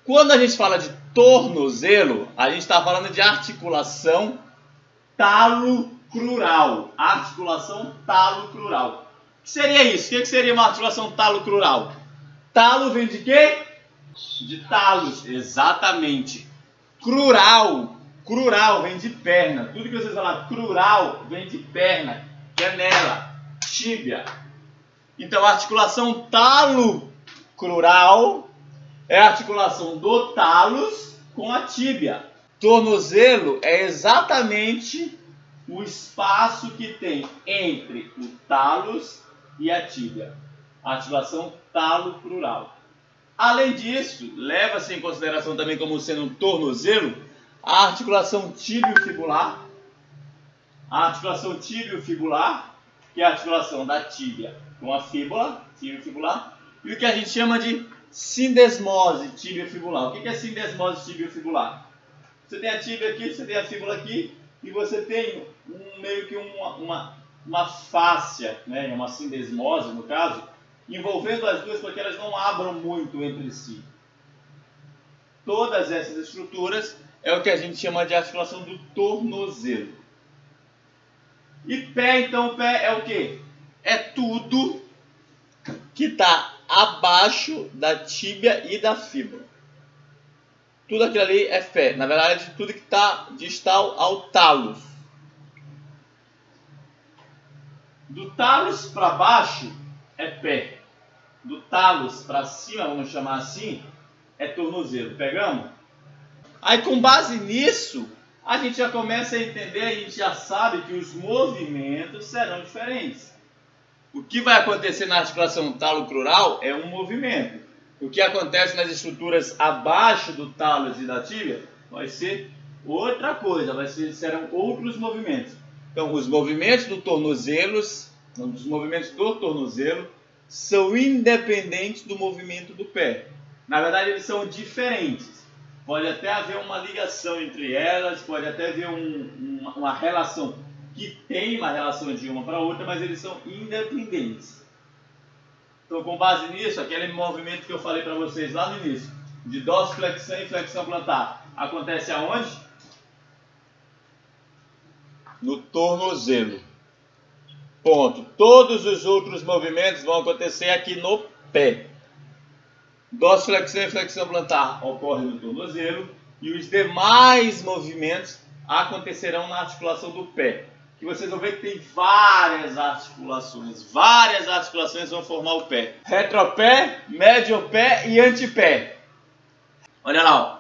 Quando a gente fala de tornozelo, a gente está falando de articulação talocrural. Articulação talocrural. O que seria isso? O que seria uma articulação talocrural? Talo vem de quê? De talos, exatamente. Crural, crural vem de perna. Tudo que vocês falaram, crural vem de perna, canela, tíbia. Então, a articulação talocrural é a articulação do talos com a tíbia. Tornozelo é exatamente o espaço que tem entre o talos e a tíbia. A articulação talocrural. Além disso, leva-se em consideração também como sendo um tornozelo a articulação tíbio-fibular. A articulação tíbio-fibular, que é a articulação da tíbia com a fíbula, tíbio-fibular, e o que a gente chama de sindesmose tíbio-fibular. O que é sindesmose tíbio-fibular? Você tem a tíbia aqui, você tem a fíbula aqui, e você tem meio que uma fáscia, né? Uma sindesmose no caso, envolvendo as duas para que elas não abram muito entre si. Todas essas estruturas é o que a gente chama de articulação do tornozelo. E pé, então, o pé é o quê? É tudo que está abaixo da tíbia e da fíbula. Tudo aquilo ali é pé. Na verdade, tudo que está distal ao talos. Do talos para baixo é pé. Do talos para cima, vamos chamar assim, é tornozelo. Pegamos? Aí, com base nisso, a gente já começa a entender, a gente já sabe que os movimentos serão diferentes. O que vai acontecer na articulação talocrural é um movimento. O que acontece nas estruturas abaixo do talos e da tíbia vai ser outra coisa, serão outros movimentos. Então, os movimentos do tornozelo são independentes do movimento do pé. Na verdade, eles são diferentes. Pode até haver uma ligação entre elas, pode até haver uma relação que tem uma relação de uma para outra, mas eles são independentes. Então, com base nisso, aquele movimento que eu falei para vocês lá no início, de dorsiflexão e flexão plantar, acontece aonde? No tornozelo. Ponto. Todos os outros movimentos vão acontecer aqui no pé. Dorsiflexão e flexão plantar ocorrem no tornozelo e os demais movimentos acontecerão na articulação do pé. Que vocês vão ver que tem várias articulações vão formar o pé. Retropé, mediopé e antepé. Olha lá, ó.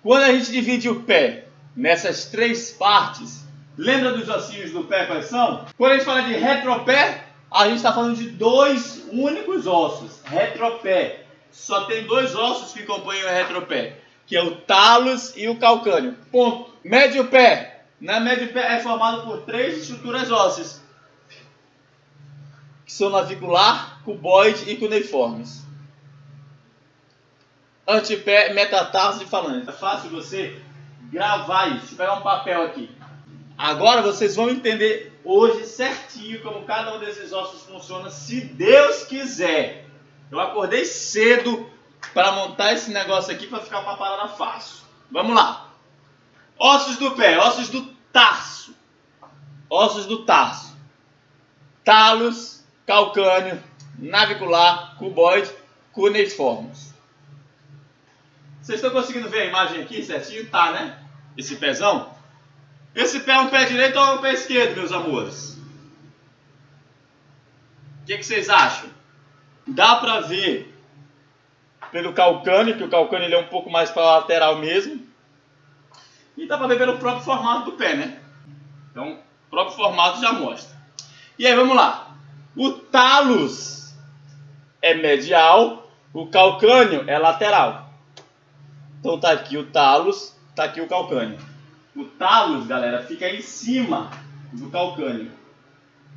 Quando a gente divide o pé nessas três partes, lembra dos ossinhos do pé quais são? Quando a gente fala de retropé, a gente está falando de dois únicos ossos. Retropé. Só tem dois ossos que compõem o retropé, que é o talos e o calcâneo. Ponto. Médio-pé. Na médio-pé é formado por três estruturas ósseas, que são navicular, cuboide e cuneiformes. Antepé, metatarso e falange. É fácil você gravar isso. Deixa eu pegar um papel aqui. Agora vocês vão entender hoje certinho como cada um desses ossos funciona, se Deus quiser. Eu acordei cedo para montar esse negócio aqui para ficar uma parada fácil. Vamos lá. Ossos do pé, ossos do tarso. Ossos do tarso. Talos, calcâneo, navicular, cuboide, cuneiformes. Vocês estão conseguindo ver a imagem aqui certinho? Tá, né? Esse pezão. Esse pé é um pé direito ou um pé esquerdo, meus amores? O que vocês acham? Dá para ver pelo calcâneo, que o calcâneo ele é um pouco mais para a lateral mesmo. E dá para ver pelo próprio formato do pé, né? Então, o próprio formato já mostra. E aí, vamos lá. O talos é medial, o calcâneo é lateral. Então, tá aqui o talos, tá aqui o calcâneo. O talos, galera, fica em cima do calcâneo.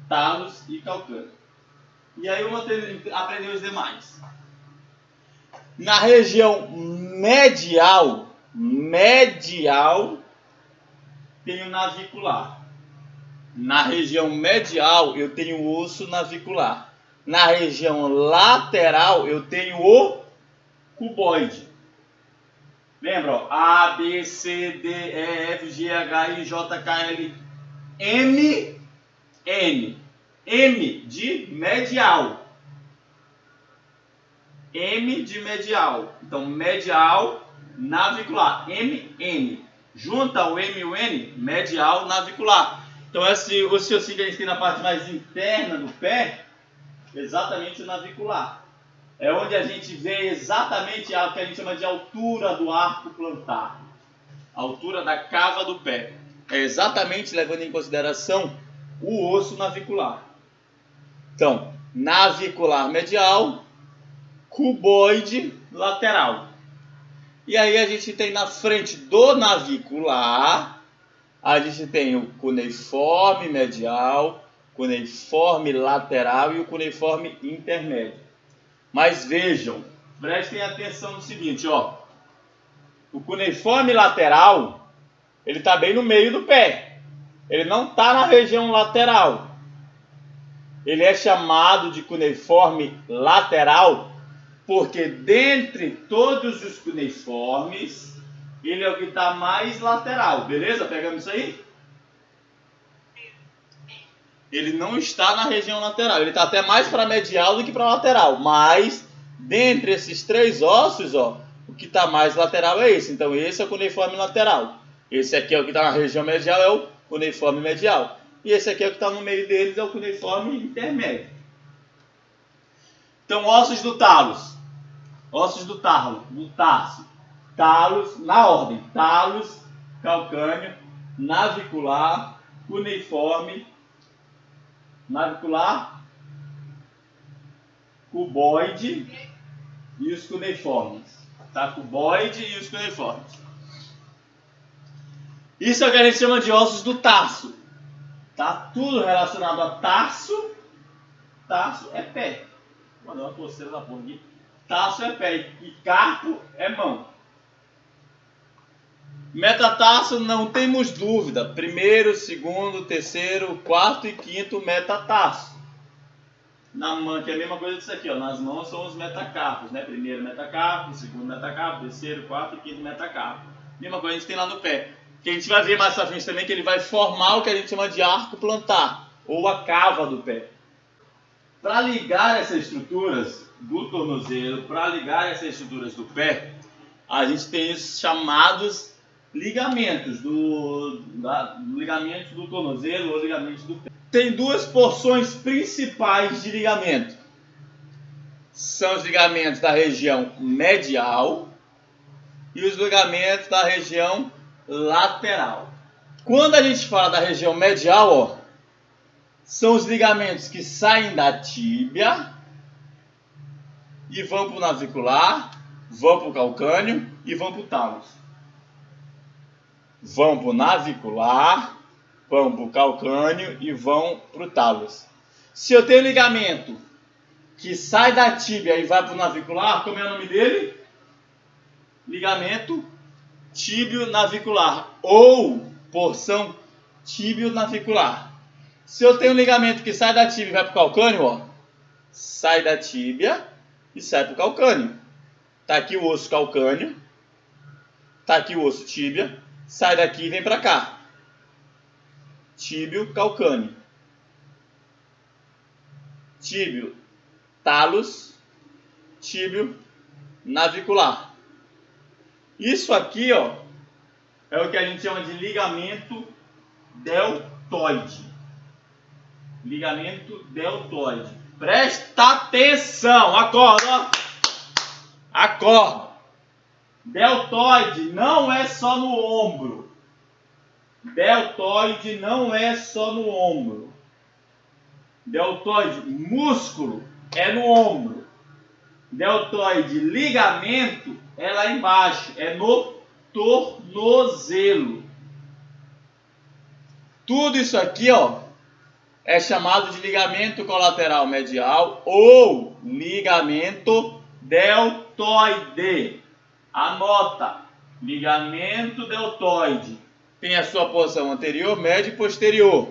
Talos e calcâneo. E aí, vamos aprender os demais. Na região medial tenho navicular. Na região medial eu tenho o osso navicular. Na região lateral eu tenho o cuboide. Lembra, ó, A, B, C, D, E, F, G, H, I, J, K, L, M, N. M de medial. M de medial. Então, medial navicular. M, N. Junta o M e o N, medial navicular. Então, esse ossinho que a gente tem na parte mais interna do pé, exatamente o navicular. É onde a gente vê exatamente o que a gente chama de altura do arco plantar. A altura da cava do pé. É exatamente levando em consideração o osso navicular. Então, navicular medial, cuboide lateral. E aí a gente tem na frente do navicular, a gente tem o cuneiforme medial, cuneiforme lateral e o cuneiforme intermédio. Mas vejam, prestem atenção no seguinte, ó. O cuneiforme lateral, ele está bem no meio do pé. Ele não está na região lateral. Ele é chamado de cuneiforme lateral porque dentre todos os cuneiformes, ele é o que está mais lateral. Beleza? Pegamos isso aí? Ele não está na região lateral. Ele está até mais para medial do que para lateral. Mas, dentre esses três ossos, ó, o que está mais lateral é esse. Então, esse é o cuneiforme lateral. Esse aqui é o que está na região medial, é o cuneiforme medial. E esse aqui é o que está no meio deles, é o cuneiforme intermédio. Então, ossos do talos. Ossos do tarso. Talos, na ordem. Talos, calcâneo, navicular, cuneiforme, navicular, cuboide e os cuneiformes. Tá? Cuboide e os cuneiformes. Isso é o que a gente chama de ossos do tarso. Tá? Tudo relacionado a tarso. Tarso é pé. Vou mandar uma coceira da porra aqui. Tarso é pé e carpo é mão. Metatarso não temos dúvida. Primeiro, segundo, terceiro, quarto e quinto metatarso. Na mão, que é a mesma coisa disso aqui, ó. Nas mãos são os metacarpos, né? Primeiro metacarpo, segundo metacarpo, terceiro, quarto e quinto metacarpo. Mesma coisa a gente tem lá no pé. Que a gente vai ver mais pra frente também que ele vai formar o que a gente chama de arco plantar, ou a cava do pé. Para ligar essas estruturas do tornozelo, para ligar essas estruturas do pé, a gente tem os chamados ligamentos ligamentos do tornozelo ou ligamentos do pé. Tem duas porções principais de ligamento. São os ligamentos da região medial e os ligamentos da região lateral. Quando a gente fala da região medial, ó, são os ligamentos que saem da tíbia e vão para o navicular, vão para o calcâneo e vão para o talos. Vão para o navicular, vão para o calcâneo e vão para o talos. Se eu tenho ligamento que sai da tíbia e vai para o navicular, como é o nome dele? Ligamento tíbio-navicular ou porção tíbio-navicular. Se eu tenho um ligamento que sai da tíbia e vai para o calcâneo, ó, sai da tíbia e sai para o calcâneo. Está aqui o osso calcâneo, está aqui o osso tíbia, sai daqui e vem para cá. Tíbio, calcâneo. Tíbio, talos, tíbio, navicular. Isso aqui, ó, é o que a gente chama de ligamento deltoide. Ligamento deltoide. Presta atenção, acorda, ó. Acorda. Deltoide não é só no ombro. Deltoide não é só no ombro. Deltoide, músculo, é no ombro. Deltoide, ligamento, é lá embaixo, é no tornozelo. Tudo isso aqui, ó, é chamado de ligamento colateral medial ou ligamento deltoide. Anota, ligamento deltoide tem a sua porção anterior, média e posterior.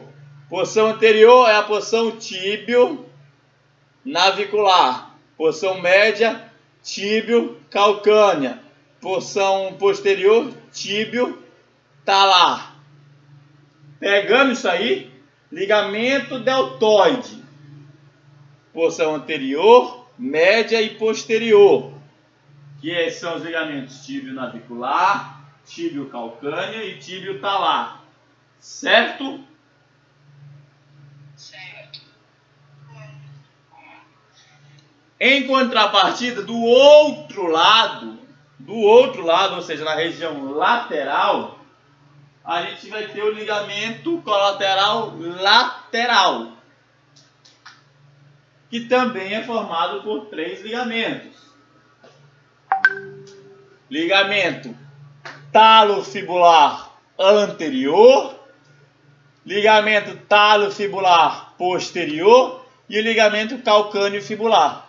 Porção anterior é a porção tíbio-navicular. Porção média, tíbio-calcânea. porção posterior, tíbio talar. Pegando isso aí, ligamento deltoide, porção anterior, média e posterior, que são os ligamentos tíbio navicular, tíbio calcâneo e tíbio talar. Certo? Certo. Em contrapartida, do outro lado, ou seja, na região lateral, a gente vai ter o ligamento colateral lateral, que também é formado por 3 ligamentos. Ligamento talofibular anterior, ligamento talofibular posterior e o ligamento calcâneo fibular.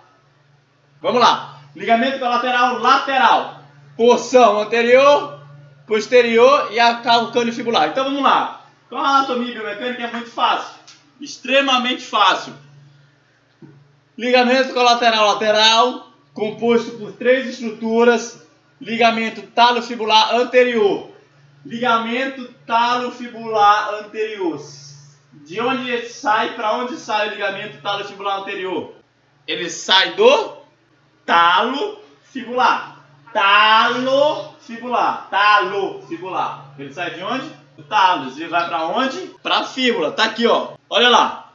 Vamos lá. Ligamento colateral lateral, porção anterior, posterior e a calcâneo fibular. Então vamos lá. Com a anatomia biomecânica é muito fácil, extremamente fácil. Ligamento colateral lateral, composto por 3 estruturas. Ligamento talofibular anterior. Ligamento talofibular anterior. De onde sai, para onde sai o ligamento talofibular anterior? Ele sai do talofibular. Talofibular. Ele sai de onde? Do talos. Ele vai para onde? Para a fíbula. Tá aqui, ó. Olha lá.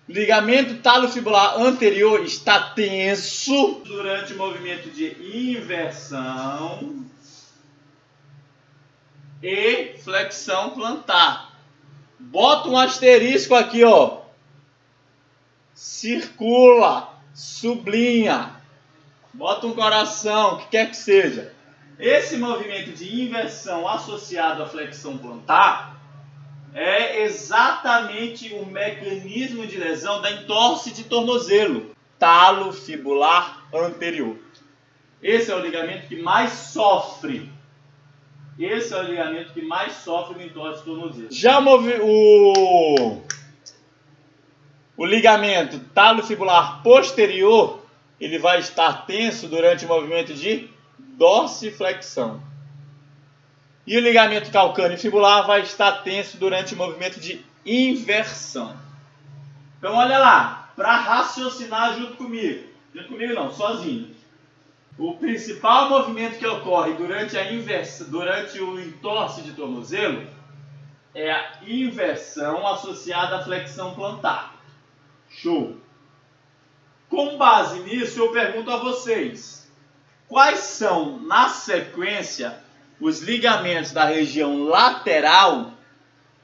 Ligamento talofibular anterior está tenso durante o movimento de inversão e flexão plantar. Bota um asterisco aqui, ó. Circula, sublinha, bota um coração, o que quer que seja. Esse movimento de inversão associado à flexão plantar é exatamente o mecanismo de lesão da entorse de tornozelo talofibular anterior. Esse é o ligamento que mais sofre. Esse é o ligamento que mais sofre no entorse de tornozelo. Já o ligamento talofibular posterior, ele vai estar tenso durante o movimento de dorsiflexão. E o ligamento calcâneo fibular vai estar tenso durante o movimento de inversão. Então olha lá, para raciocinar junto comigo. Junto comigo não, sozinho. O principal movimento que ocorre durante a inversão, durante o entorse de tornozelo, é a inversão associada à flexão plantar. Show! Com base nisso, eu pergunto a vocês, quais são, na sequência, os ligamentos da região lateral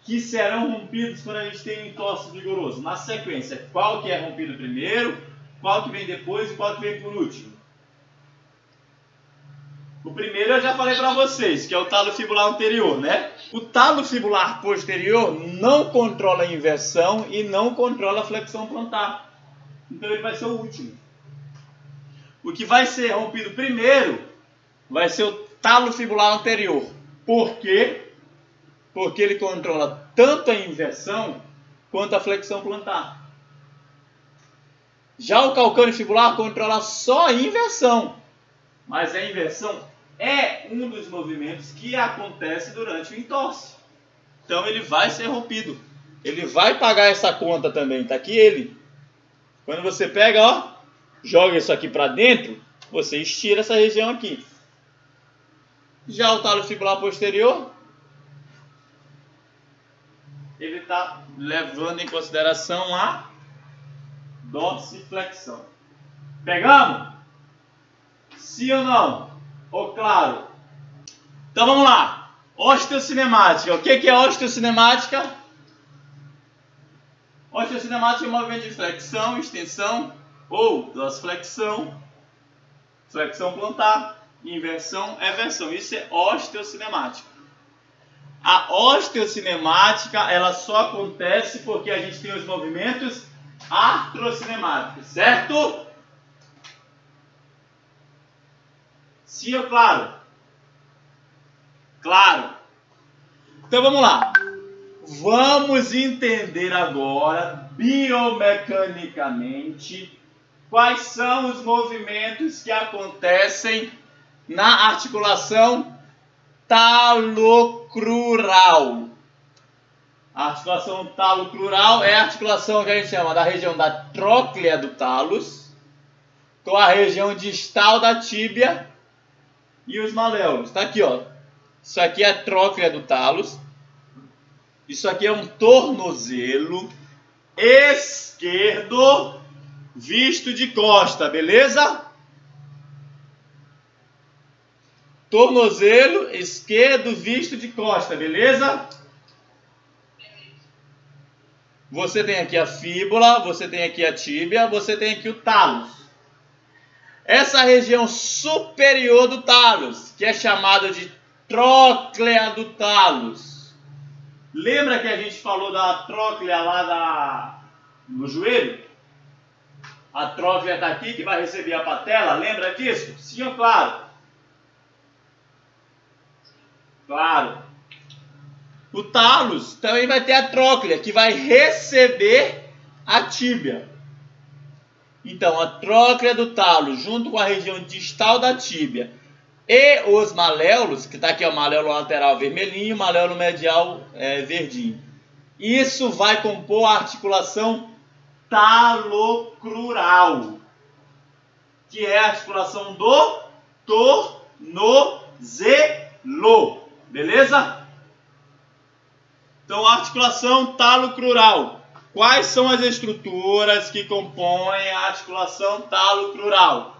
que serão rompidos quando a gente tem um entorse vigoroso? Na sequência, qual que é rompido primeiro, qual que vem depois e qual que vem por último? O primeiro eu já falei para vocês, que é o talofibular anterior, né? O talofibular posterior não controla a inversão e não controla a flexão plantar. Então ele vai ser o último. O que vai ser rompido primeiro vai ser o talofibular anterior. Por quê? Porque ele controla tanto a inversão quanto a flexão plantar. Já o calcâneo fibular controla só a inversão. Mas a inversão é um dos movimentos que acontece durante o entorse. Então ele vai ser rompido. Ele vai pagar essa conta também. Está aqui ele. Quando você pega, ó, joga isso aqui para dentro, você estira essa região aqui. Já o talofibular posterior, ele está levando em consideração a dorsiflexão. Pegamos? Sim ou não? Ou claro? Então vamos lá. Osteocinemática. O que é osteocinemática? Osteocinemática é um movimento de flexão, extensão ou dorsiflexão, flexão plantar, inversão, eversão. Isso é osteocinemática. A osteocinemática, ela só acontece porque a gente tem os movimentos artrocinemáticos, certo? Sim ou claro? Claro. Então vamos lá. Vamos entender agora, biomecanicamente, quais são os movimentos que acontecem na articulação talocrural. A articulação talocrural é a articulação que a gente chama da região da tróclea do talos com a região distal da tíbia e os maléolos. Tá aqui, ó. Isso aqui é a tróclea do talos. Isso aqui é um tornozelo esquerdo visto de costa, beleza? Tornozelo esquerdo visto de costa, beleza? Você tem aqui a fíbula, você tem aqui a tíbia, você tem aqui o talos. Essa região superior do talos, que é chamada de tróclea do talos. Lembra que a gente falou da tróclea lá no joelho? A tróclea está aqui que vai receber a patela, lembra disso? Sim ou claro? Claro. O talos também vai ter a tróclea, que vai receber a tíbia. Então, a tróclea do talos, junto com a região distal da tíbia e os maléolos, que está aqui o maléolo lateral vermelhinho, o maléolo medial verdinho. Isso vai compor a articulação talocrural, que é a articulação do tornozelo. Beleza? Então, a articulação talocrural. Quais são as estruturas que compõem a articulação talocrural?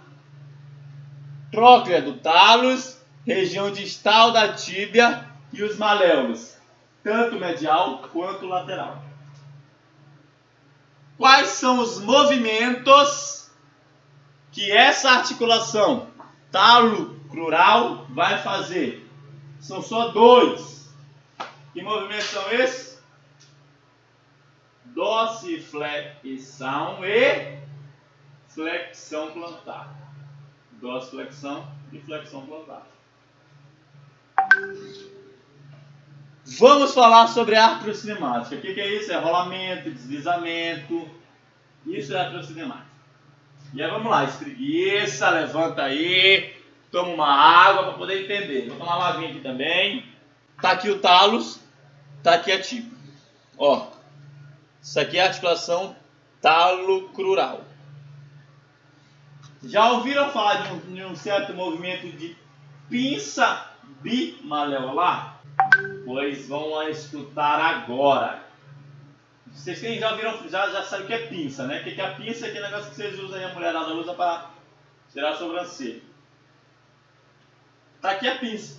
Tróclea do talos, região distal da tíbia e os maléolos, tanto medial quanto lateral. Quais são os movimentos que essa articulação talocrural vai fazer? São só dois. Que movimentos são esses? Dorsiflexão e flexão plantar. Dorsiflexão e flexão plantar. Vamos falar sobre a artrocinemática. O que é isso? É rolamento, deslizamento. Isso é artrocinemática. E aí vamos lá, espreguiça, levanta aí, toma uma água para poder entender. Vou tomar uma aguinha aqui também. Tá aqui o talos, tá aqui a tíbia. Ó, isso aqui é a articulação talocrural. Já ouviram falar de um certo movimento de pinça bimaleolar? Pois vão escutar agora. Vocês já ouviram, já sabem o que é pinça, né? O que é a pinça? É aquele negócio que vocês usam aí, a mulherada usa para tirar a sobrancelha. Tá aqui a pinça.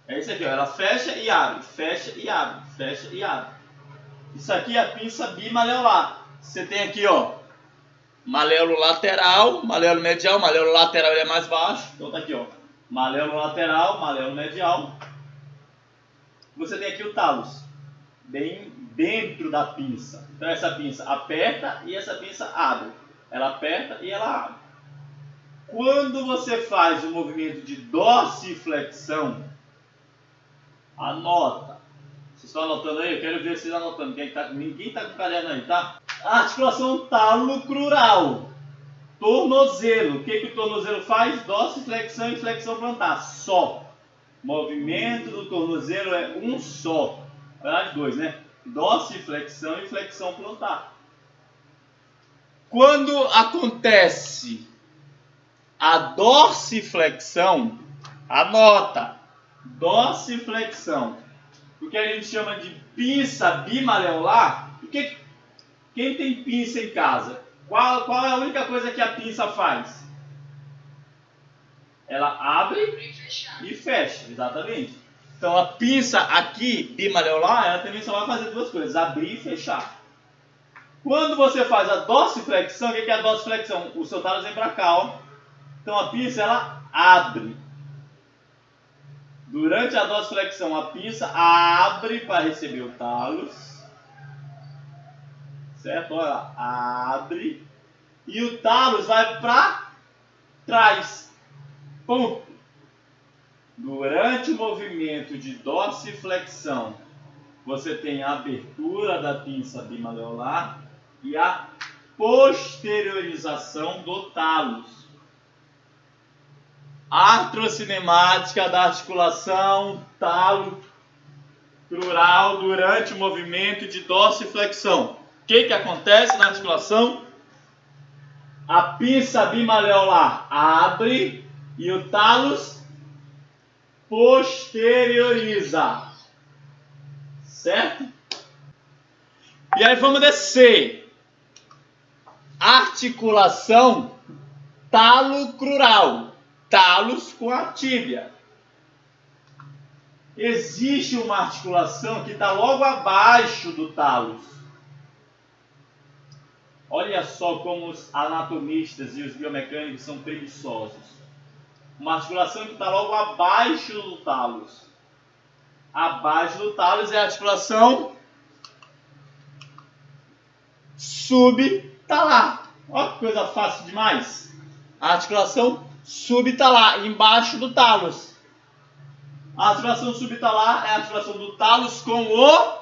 É isso aqui, ó. Ela fecha e abre, fecha e abre, fecha e abre. Isso aqui é a pinça bimaleolar. Você tem aqui, ó, maléolo lateral, maléolo medial. Maléolo lateral ele é mais baixo, então tá aqui, ó, maléolo lateral, maléolo medial. Você tem aqui o talos, bem dentro da pinça. Então essa pinça aperta e essa pinça abre. Ela aperta e ela abre. Quando você faz o movimento de dorsiflexão, anota. Vocês estão anotando aí? Eu quero ver vocês anotando. Ninguém está com caderno aí, tá? A articulação talocrural. Tornozelo. O que o tornozelo faz? Dorsiflexão e flexão plantar. Só. Movimento do tornozelo é um só. Na verdade, dois, né? Dorsiflexão e flexão plantar. Quando acontece a dorsiflexão, anota. Dorsiflexão. O que a gente chama de pinça bimaleolar. Quem tem pinça em casa? Qual é a única coisa que a pinça faz? Ela abre e fecha, exatamente. Então a pinça aqui, bimaleolar, ela também só vai fazer duas coisas, abrir e fechar. Quando você faz a dorsiflexão, o que é a dorsiflexão? O seu talos vem para cá, ó. Então a pinça, ela abre. Durante a dorsiflexão, a pinça abre para receber o talos. Certo? Olha, abre. E o talos vai para trás. Ponto. Durante o movimento de dorsiflexão, você tem a abertura da pinça bimaleolar e a posteriorização do talos. artrocinemática da articulação talo-crural durante o movimento de dorsiflexão. O que acontece na articulação? A pinça bimaleolar abre e o talos posterioriza. Certo? E aí vamos descer. Articulação talo-crural. Talos com a tíbia. Existe uma articulação que está logo abaixo do talos. Olha só como os anatomistas e os biomecânicos são preguiçosos. Uma articulação que está logo abaixo do talos. Abaixo do talos é a articulação subtalar. Olha que coisa fácil demais. A articulação subtalar, embaixo do talos. A articulação subtalar é a articulação do talos com o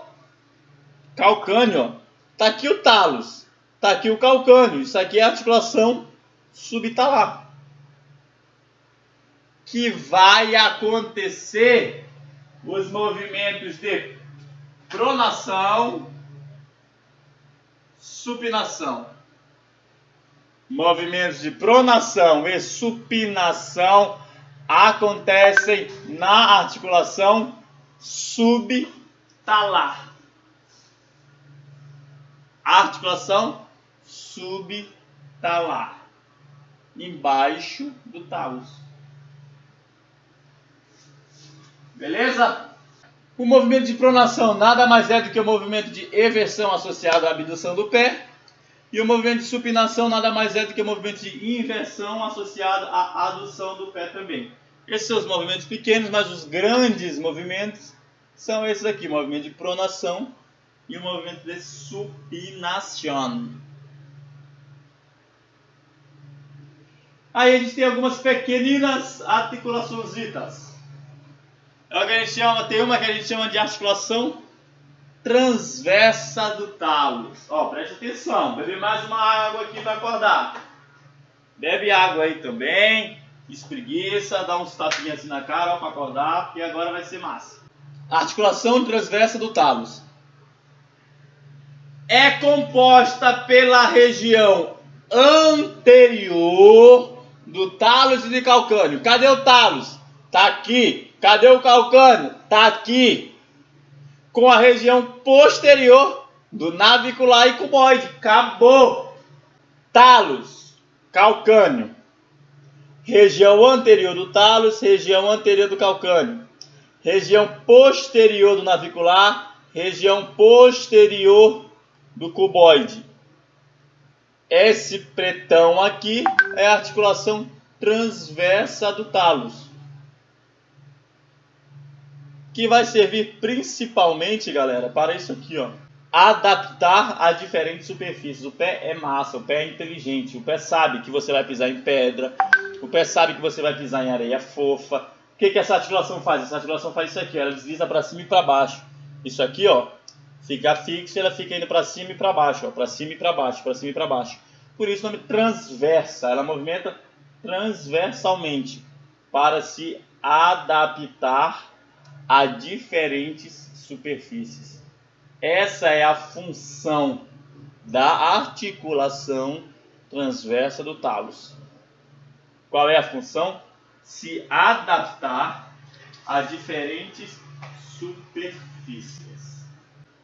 calcâneo. Está aqui o talos, está aqui o calcâneo. Isso aqui é a articulação subtalar. Que vai acontecer os movimentos de pronação, supinação. Movimentos de pronação e supinação acontecem na articulação subtalar. Articulação subtalar, embaixo do talos. Beleza? O movimento de pronação nada mais é do que o movimento de eversão associado à abdução do pé. E o movimento de supinação nada mais é do que o movimento de inversão associado à adução do pé também. Esses são os movimentos pequenos, mas os grandes movimentos são esses aqui. O movimento de pronação e o movimento de supinação. Aí a gente tem algumas pequeninas articulaçõezitas. É o que a gente chama, tem uma que a gente chama de articulação transversa do talos. Ó, preste atenção, bebe mais uma água aqui para acordar. Bebe água aí também, espreguiça, dá uns tapinhas assim na cara para acordar, porque agora vai ser massa. Articulação transversa do talos. É composta pela região anterior do talos e de calcâneo. Cadê o talos? Tá aqui. Cadê o calcâneo? Tá aqui. Com a região posterior do navicular e cuboide. Acabou. Talos, calcâneo. Região anterior do talos, região anterior do calcâneo. Região posterior do navicular, região posterior do cuboide. Esse pretão aqui é a articulação transversa do talos, que vai servir principalmente, galera, para isso aqui, ó. Adaptar a diferentes superfícies. O pé é massa, o pé é inteligente, o pé sabe que você vai pisar em pedra, o pé sabe que você vai pisar em areia fofa. O que essa articulação faz? Essa articulação faz isso aqui, ó. Ela desliza para cima e para baixo. Isso aqui, ó, fica fixo e ela fica indo para cima e para baixo, ó, para cima e para baixo, para cima e para baixo. Por isso o nome transversa. Ela movimenta transversalmente para se adaptar a diferentes superfícies. Essa é a função da articulação transversa do talos. Qual é a função? Se adaptar a diferentes superfícies.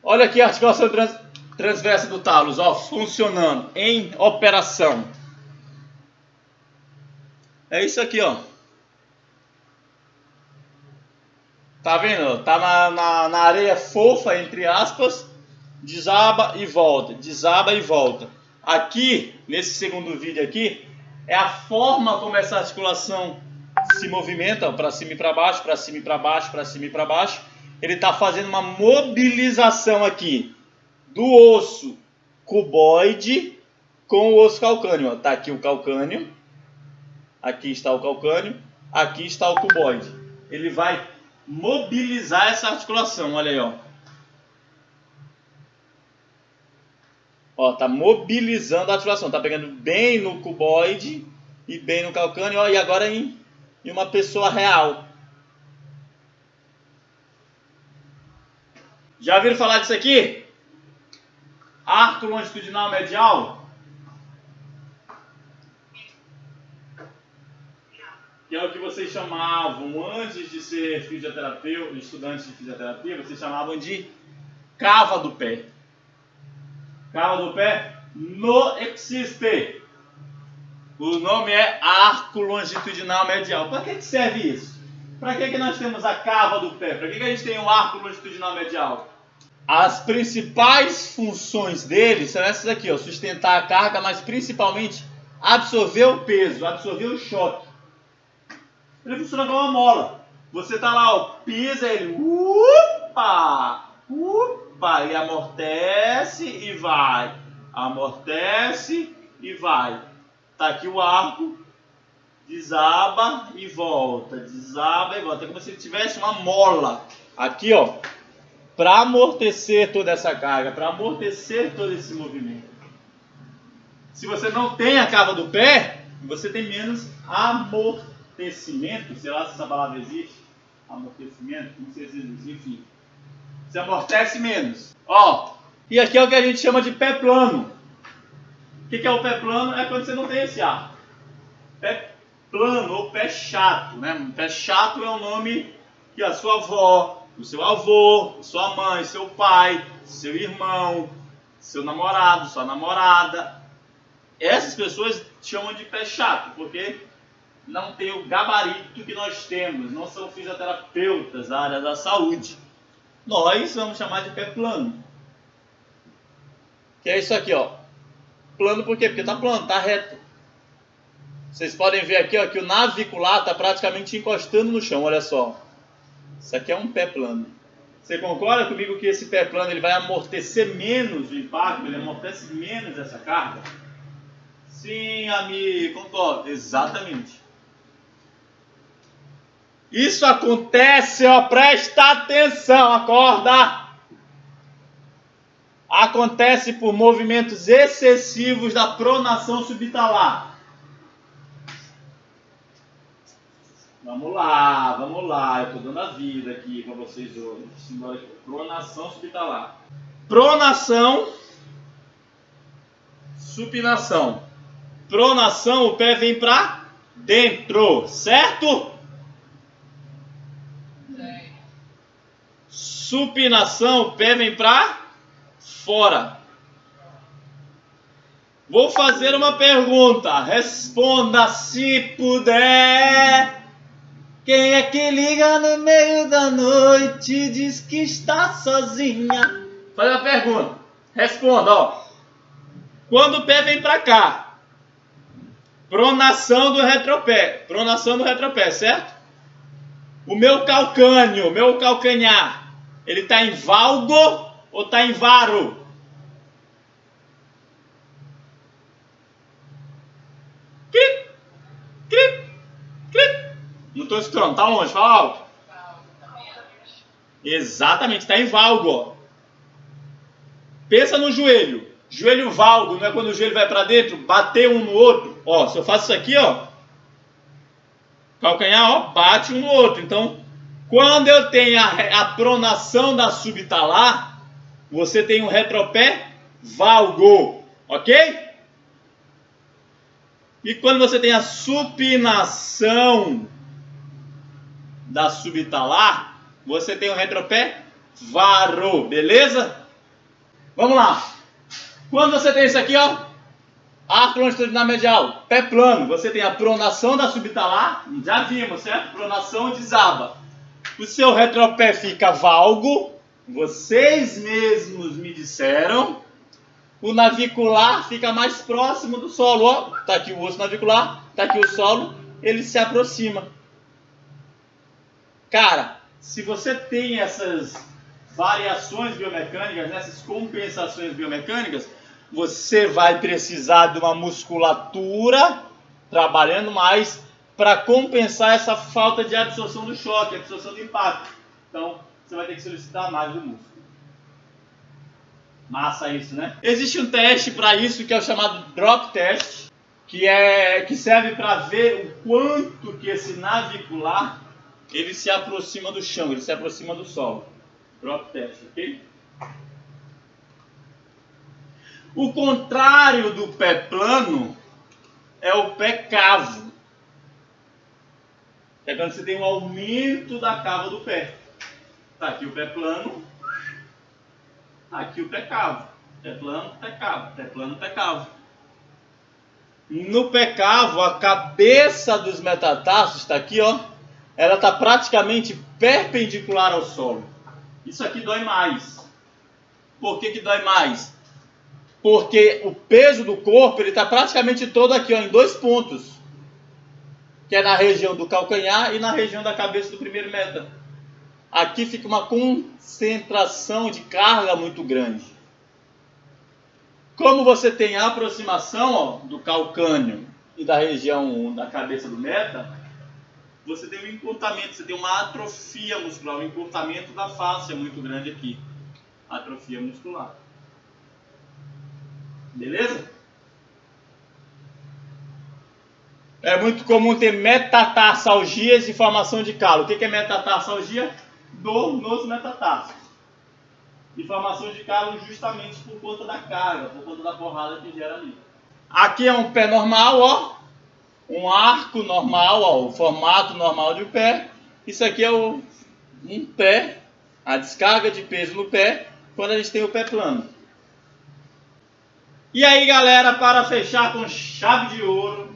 Olha aqui a articulação transversa do talos, ó, funcionando em operação. É isso aqui, ó. Tá vendo? Tá na areia fofa, entre aspas, desaba e volta, desaba e volta. Aqui, nesse segundo vídeo aqui, é a forma como essa articulação se movimenta, para cima e para baixo, para cima e para baixo, para cima e para baixo. Ele está fazendo uma mobilização aqui do osso cuboide com o osso calcâneo. Está aqui o calcâneo, aqui está o calcâneo, aqui está o cuboide. Ele vai mobilizar essa articulação, olha aí, ó. Ó, tá mobilizando a articulação, tá pegando bem no cuboide e bem no calcâneo, ó, e agora em e uma pessoa real. Já ouviram falar disso aqui? Arco longitudinal medial? Que é o que vocês chamavam, antes de ser fisioterapeuta, estudantes de fisioterapia, vocês chamavam de cava do pé. Cava do pé não existe. O nome é arco longitudinal medial. Para que serve isso? Para que nós temos a cava do pé? Para que a gente tem o arco longitudinal medial? As principais funções dele são essas aqui, ó, sustentar a carga, mas principalmente absorver o peso, absorver o choque. Ele funciona como uma mola. Você tá lá, ó, pisa, ele e amortece e vai. Amortece e vai. Tá aqui o arco, desaba e volta, desaba e volta. É como se tivesse uma mola aqui, ó, para amortecer toda essa carga, para amortecer todo esse movimento. Se você não tem a cava do pé, você tem menos amortecimento, sei lá se essa palavra existe, amortecimento, não sei se existe, enfim. Você amortece menos. Ó, e aqui é o que a gente chama de pé plano. O que é o pé plano? É quando você não tem esse arco. Pé plano ou pé chato, né? Pé chato é o nome que a sua avó, o seu avô, sua mãe, seu pai, seu irmão, seu namorado, sua namorada, essas pessoas chamam de pé chato, porque não tem o gabarito que nós temos, não são fisioterapeutas da área da saúde. Nós vamos chamar de pé plano. Que é isso aqui, ó. Plano por quê? Porque tá plano, tá reto. Vocês podem ver aqui, ó, que o navicular tá praticamente encostando no chão, olha só. Isso aqui é um pé plano. Você concorda comigo que esse pé plano ele vai amortecer menos o impacto, ele amortece menos essa carga? Sim, amigo, concordo. Exatamente. Isso acontece, ó, presta atenção, acorda! Acontece por movimentos excessivos da pronação subtalar. Vamos lá, eu estou dando a vida aqui para vocês hoje. Pronação subtalar. Pronação, supinação. Pronação, o pé vem para dentro, certo? Supinação, o pé vem para fora. Vou fazer uma pergunta. Responda se puder. Quem é que liga no meio da noite e diz que está sozinha? Faz uma pergunta. Responda, ó. Quando o pé vem para cá, pronação do retropé. Pronação do retropé, certo? O meu calcânio, meu calcanhar, ele está em valgo ou está em varo? Clip, clip, clip. Não estou escutando, tá longe, fala alto. Exatamente, está em valgo, ó. Pensa no joelho. Joelho valgo, não é quando o joelho vai para dentro, bater um no outro. Ó, se eu faço isso aqui, ó, calcanhar, ó, bate um no outro. Então, quando eu tenho a pronação da subtalar, você tem um retropé valgo, ok? E quando você tem a supinação da subtalar, você tem um retropé varo, beleza? Vamos lá. Quando você tem isso aqui, ó, arco longitudinal medial, pé plano, você tem a pronação da subtalar, já vimos, certo? Pronação desaba. O seu retropé fica valgo, vocês mesmos me disseram. O navicular fica mais próximo do solo, ó. Tá aqui o osso navicular, tá aqui o solo, ele se aproxima. Cara, se você tem essas variações biomecânicas, essas compensações biomecânicas, você vai precisar de uma musculatura trabalhando mais para compensar essa falta de absorção do choque, absorção do impacto. Então, você vai ter que solicitar mais do músculo. Massa isso, né? Existe um teste para isso que é o chamado drop test. que serve para ver o quanto que esse navicular ele se aproxima do chão, ele se aproxima do solo. Drop test, ok? O contrário do pé plano é o pé cavo. É quando você tem um aumento da cava do pé. Tá aqui o pé plano, aqui o pé cavo. Pé plano, pé cavo, pé plano, pé cavo. No pé cavo, a cabeça dos metatarsos está aqui, ó. Ela está praticamente perpendicular ao solo. Isso aqui dói mais. Por que dói mais? Porque o peso do corpo ele está praticamente todo aqui, ó, em dois pontos. Que é na região do calcanhar e na região da cabeça do primeiro meta. Aqui fica uma concentração de carga muito grande. Como você tem a aproximação, ó, do calcâneo e da região da cabeça do meta, você tem um encurtamento, você tem uma atrofia muscular, um encurtamento da face é muito grande aqui. Atrofia muscular. Beleza? É muito comum ter metatarsalgias e formação de calo. O que é metatarsalgia? Dor nos metatarsos. E formação de calo justamente por conta da carga, por conta da porrada que gera ali. Aqui é um pé normal, ó. Um arco normal, ó, o formato normal de um pé. Isso aqui é um pé, a descarga de peso no pé, quando a gente tem o pé plano. E aí, galera, para fechar com chave de ouro,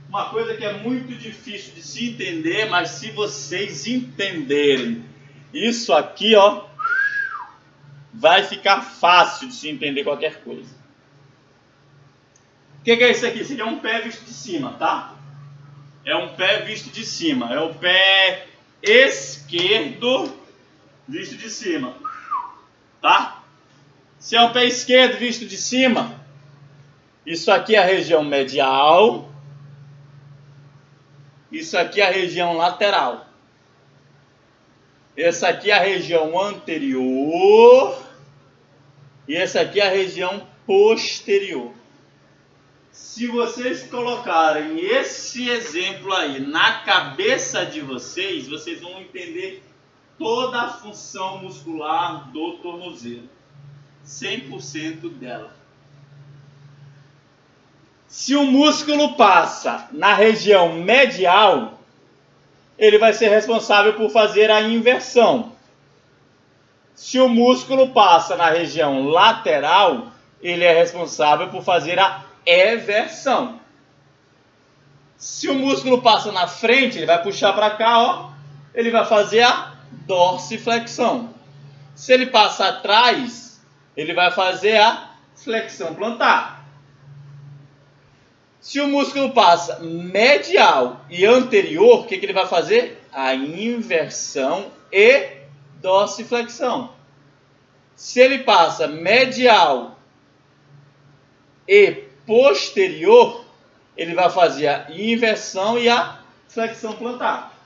uma coisa que é muito difícil de se entender, mas se vocês entenderem isso aqui, ó, vai ficar fácil de se entender qualquer coisa. O que é isso aqui? Isso aqui é um pé visto de cima, tá? É um pé visto de cima. É o pé esquerdo visto de cima, tá? Se é o pé esquerdo visto de cima, isso aqui é a região medial. Isso aqui é a região lateral. Essa aqui é a região anterior. E essa aqui é a região posterior. Se vocês colocarem esse exemplo aí na cabeça de vocês, vocês vão entender toda a função muscular do tornozelo. 100% dela. Se o músculo passa na região medial, ele vai ser responsável por fazer a inversão. Se o músculo passa na região lateral, ele é responsável por fazer a eversão. Se o músculo passa na frente, ele vai puxar para cá, ó, ele vai fazer a dorsiflexão. Se ele passa atrás, ele vai fazer a flexão plantar. Se o músculo passa medial e anterior, o que ele vai fazer? A inversão e dorsiflexão. Se ele passa medial e posterior, ele vai fazer a inversão e a flexão plantar.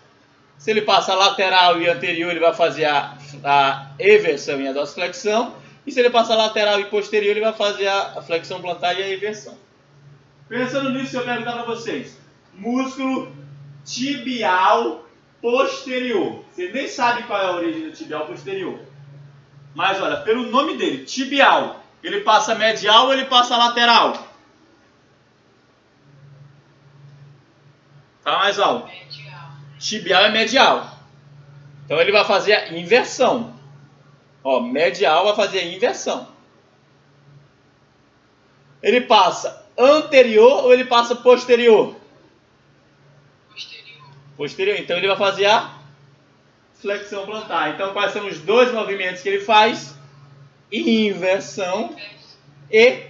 Se ele passa lateral e anterior, ele vai fazer a eversão e a dorsiflexão. E se ele passa lateral e posterior, ele vai fazer a flexão plantar e a inversão. Pensando nisso, eu perguntar para vocês. Músculo tibial posterior. Você nem sabe qual é a origem do tibial posterior. Mas olha, pelo nome dele, tibial. Ele passa medial ou ele passa lateral? Fala mais alto. Medial. Tibial é medial. Então ele vai fazer a inversão. Ó, medial vai fazer a inversão. Ele passa anterior ou ele passa posterior? Posterior. Posterior. Então ele vai fazer a flexão plantar. Então quais são os dois movimentos que ele faz? Inversão e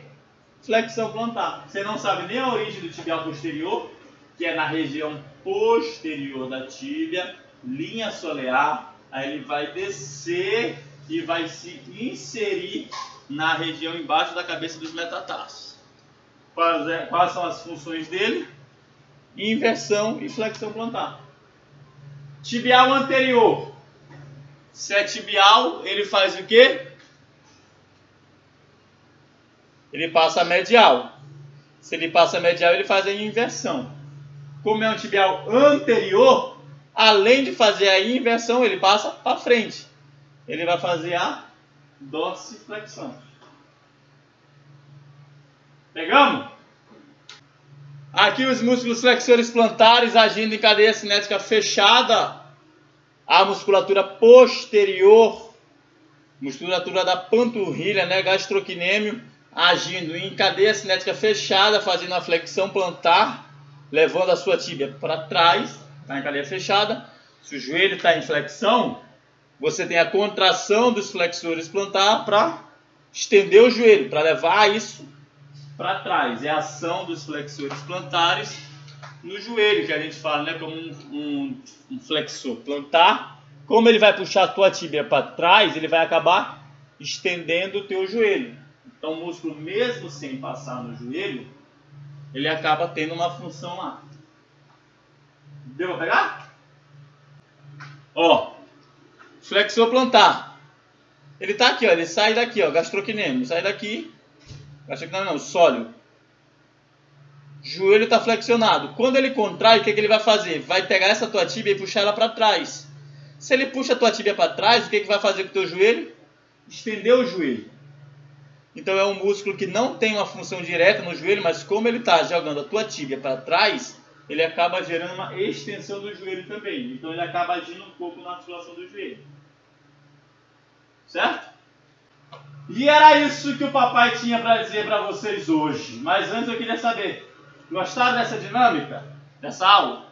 flexão plantar. Você não sabe nem a origem do tibial posterior, que é na região posterior da tíbia, linha solear. Aí ele vai descer e vai se inserir na região embaixo da cabeça dos metatarsos. Quais são as funções dele? Inversão e flexão plantar. Tibial anterior. Se é tibial, ele faz o quê? Ele passa medial. Se ele passa medial, ele faz a inversão. Como é um tibial anterior, além de fazer a inversão, ele passa para frente. Ele vai fazer a dorsiflexão. Pegamos? Aqui os músculos flexores plantares agindo em cadeia cinética fechada. A musculatura posterior, musculatura da panturrilha, né, gastrocnêmio, agindo em cadeia cinética fechada, fazendo a flexão plantar, levando a sua tíbia para trás, está em cadeia fechada. Se o joelho está em flexão, você tem a contração dos flexores plantar para estender o joelho, para levar isso para trás. É a ação dos flexores plantares no joelho, que a gente fala, né, como um flexor plantar. Como ele vai puxar a tua tíbia para trás, ele vai acabar estendendo o teu joelho. Então o músculo, mesmo sem passar no joelho, ele acaba tendo uma função lá. Deu para pegar? Ó, flexor plantar. Ele tá aqui, ó, ele sai daqui, ó, gastrocnêmio, sai daqui. Gastrocnêmio não, sólio. Joelho está flexionado. Quando ele contrai, o que ele vai fazer? Vai pegar essa tua tíbia e puxar ela para trás. Se ele puxa a tua tíbia para trás, o que vai fazer com o teu joelho? Estender o joelho. Então é um músculo que não tem uma função direta no joelho, mas como ele está jogando a tua tíbia para trás, ele acaba gerando uma extensão do joelho também. Então ele acaba agindo um pouco na articulação do joelho. Certo? E era isso que o papai tinha para dizer para vocês hoje. Mas antes eu queria saber, gostaram dessa dinâmica? Dessa aula?